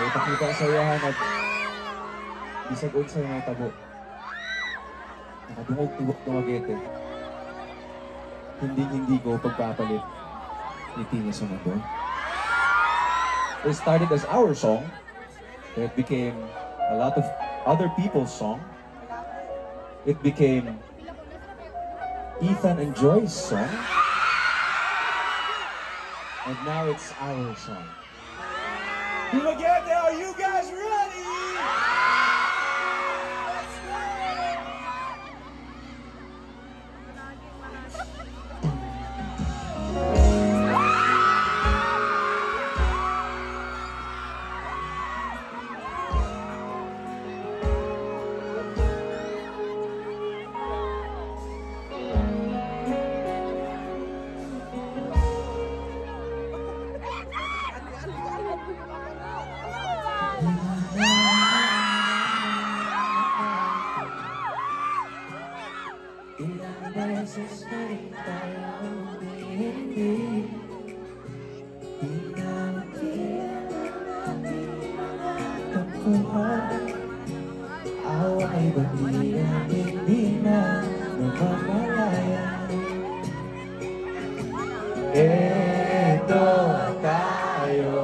ipakita sa iyahan at bisag unsay mga tabo. Nakadungog tibok tumagete. Hindi ko pagpapalit ni Tina sa mundo. It started as our song, but it became a lot of other people's song. It became Ethan and Joy's song. And now it's our song. Dumaguete, are you guys ready? Let's go! Ilang beses na rin tayong hindi pinagkilan natin mga tampuhan. Away ba niya hindi na namamalayan? Eto tayo,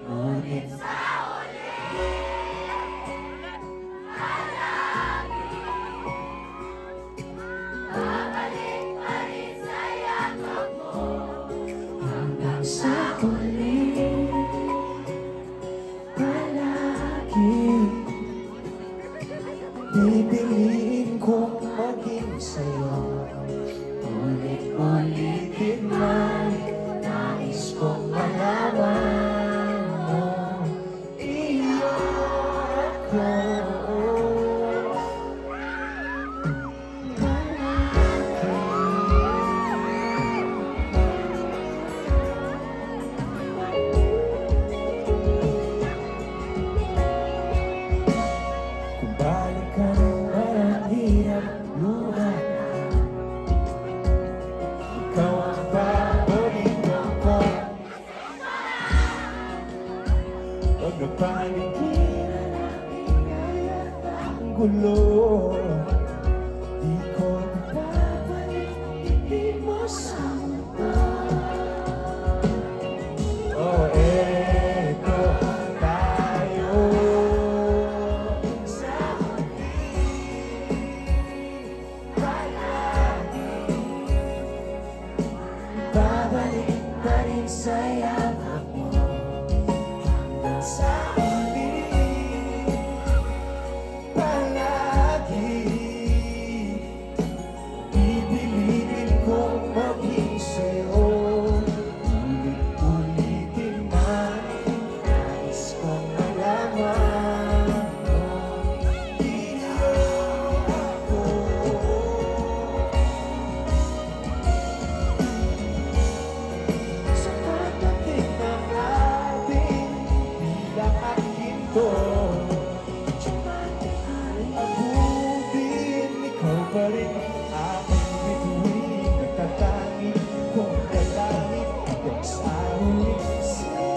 ngunit sa huli, palagi pipiliin kong maging sa'yo. Ulit-ulitin man, nais kong malaman mo, iyo ako. Napanigilan namin ngayon ang gulo. Di ko mapabalik, hindi mo sa mundo. Oh, eto tayo sa huli, palagi babalik pa rin sa yakap mo. Sa huli, palagi pipiliin kong maging sa'yo. Ulit-ulitin man, nais kong malaman mo, iyo ako. Sa pagdating ng ating abutin, ikaw pa rin aking bituin. Nagtatangin kong dalangin hanggang sa huli sa'yo.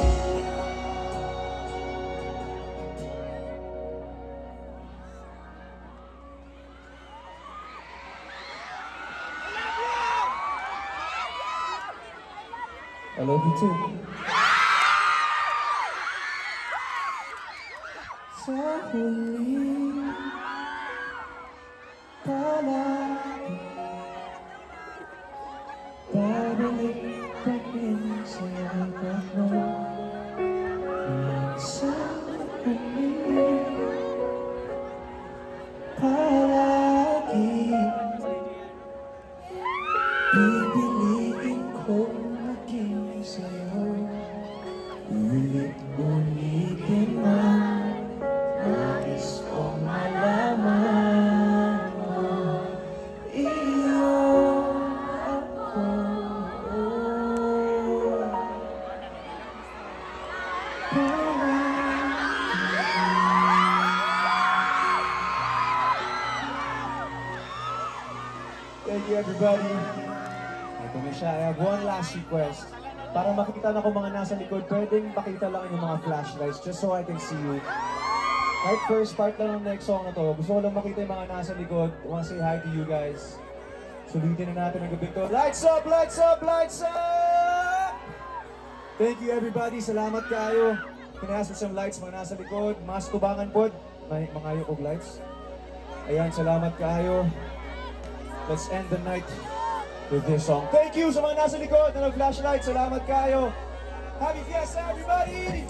I love you too. Sa huli, palagi babalik pa rin sa yakap mo. Sa huli, palagi pipiliin kong maging sa'yo. Ulit-ulitin man, nais kong malaman mo, iyo ako. Thank you, everybody. Ito na siya. I have one last request. Para makita na ko mga nasa likod, pwedeng pakita lang yung mga flashlights just so I can see you. Kahit first part lang ng next song na to, gusto ko lang makita yung mga nasa likod. I wanna say hi to you guys. Sulitin na natin ang gabi to. Lights up! Lights up! Lights up! Thank you everybody. Salamat kayo. Pinasok some lights mga nasa likod. Mas tubangan pod. May mga yukog lights. Ayan, salamat kayo. Let's end the night with this song. Thank you sa mga nasa likod na nag-flashlight. Salamat kayo. Happy Fiesta, everybody!